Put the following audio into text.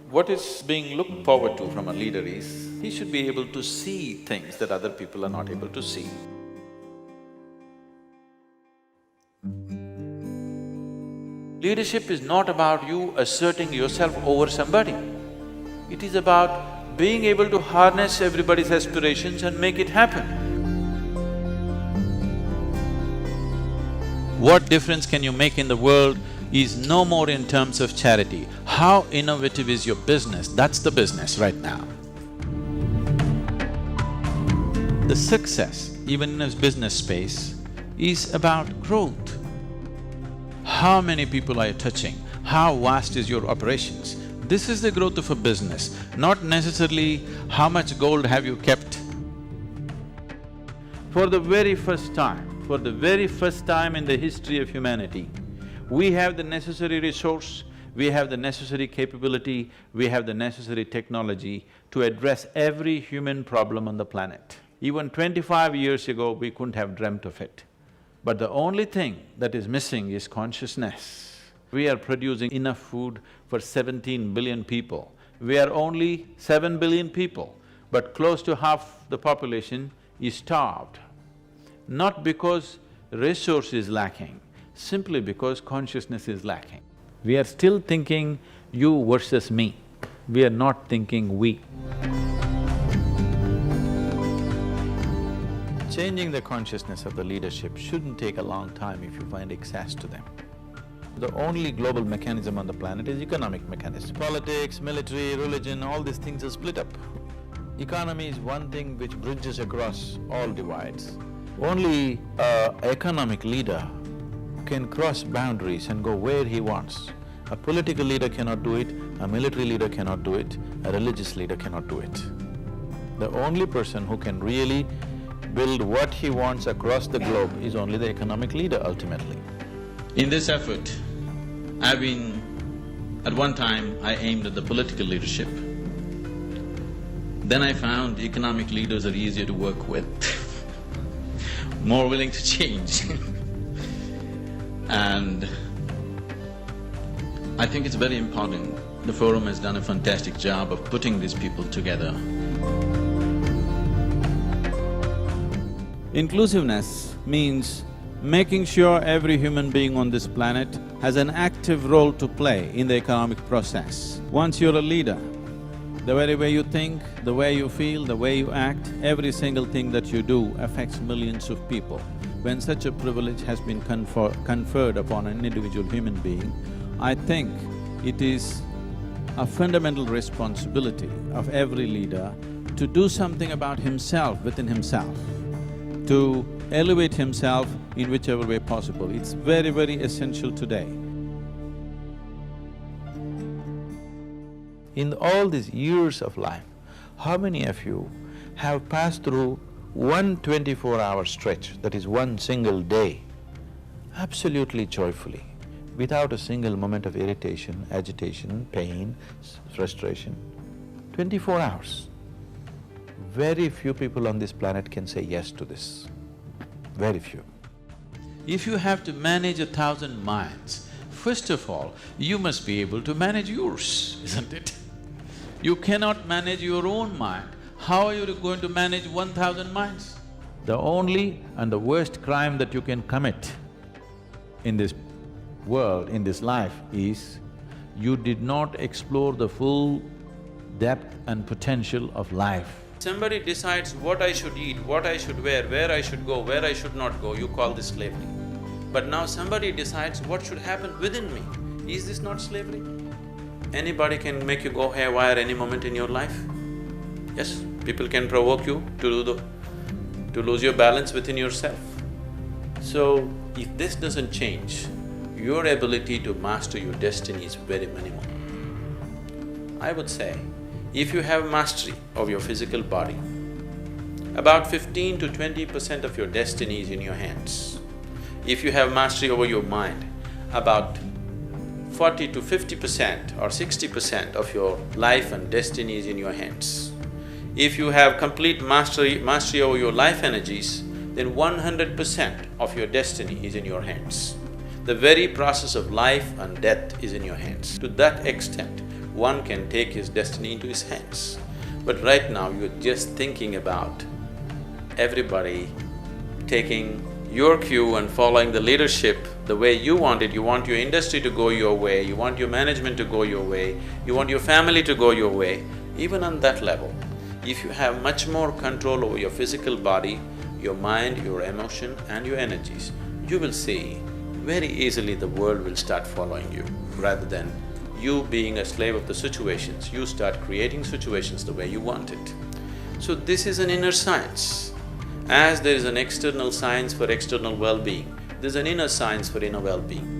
What is being looked forward to from a leader is, he should be able to see things that other people are not able to see. Leadership is not about you asserting yourself over somebody. It is about being able to harness everybody's aspirations and make it happen. What difference can you make in the world is no more in terms of charity. How innovative is your business? That's the business right now. The success, even in a business space, is about growth. How many people are you touching? How vast is your operations? This is the growth of a business, not necessarily how much gold have you kept. For the very first time in the history of humanity, we have the necessary resource, we have the necessary capability, we have the necessary technology to address every human problem on the planet. Even 25 years ago, we couldn't have dreamt of it. But the only thing that is missing is consciousness. We are producing enough food for 17 billion people. We are only 7 billion people, but close to half the population is starved. Not because resource is lacking, simply because consciousness is lacking. We are still thinking you versus me, we are not thinking we. Changing the consciousness of the leadership shouldn't take a long time if you find access to them. The only global mechanism on the planet is economic mechanism. Politics, military, religion, all these things are split up. Economy is one thing which bridges across all divides. Only an economic leader can cross boundaries and go where he wants. A political leader cannot do it, a military leader cannot do it, a religious leader cannot do it. The only person who can really build what he wants across the globe is only the economic leader ultimately. In this effort, at one time I aimed at the political leadership. Then I found economic leaders are easier to work with, more willing to change. And I think it's very important. The forum has done a fantastic job of putting these people together. Inclusiveness means making sure every human being on this planet has an active role to play in the economic process. Once you're a leader, the very way you think, the way you feel, the way you act, every single thing that you do affects millions of people. When such a privilege has been conferred upon an individual human being, I think it is a fundamental responsibility of every leader to do something about himself within himself, to elevate himself in whichever way possible. It's very, very essential today. In all these years of life, how many of you have passed through one 24-hour stretch, that is one single day, absolutely joyfully, without a single moment of irritation, agitation, pain, frustration? 24 hours. Very few people on this planet can say yes to this, very few. If you have to manage 1,000 minds, first of all, you must be able to manage yours, isn't it? You cannot manage your own mind, how are you going to manage 1,000 minds? The only and the worst crime that you can commit in this world, in this life, is you did not explore the full depth and potential of life. Somebody decides what I should eat, what I should wear, where I should go, where I should not go, you call this slavery. But now somebody decides what should happen within me. Is this not slavery? Anybody can make you go haywire any moment in your life. Yes, people can provoke you to lose your balance within yourself. So, if this doesn't change, your ability to master your destiny is very minimal. I would say, if you have mastery of your physical body, about 15 to 20% of your destiny is in your hands. If you have mastery over your mind, about 40 to 50% or 60% of your life and destiny is in your hands. If you have complete mastery over your life energies, then 100% of your destiny is in your hands. The very process of life and death is in your hands. To that extent, one can take his destiny into his hands. But right now you're just thinking about everybody taking your cue and following the leadership the way you want it. You want your industry to go your way, you want your management to go your way, you want your family to go your way. Even on that level, if you have much more control over your physical body, your mind, your emotion and your energies, you will see very easily the world will start following you. Rather than you being a slave of the situations, you start creating situations the way you want it. So this is an inner science. As there is an external science for external well-being, there's an inner science for inner well-being.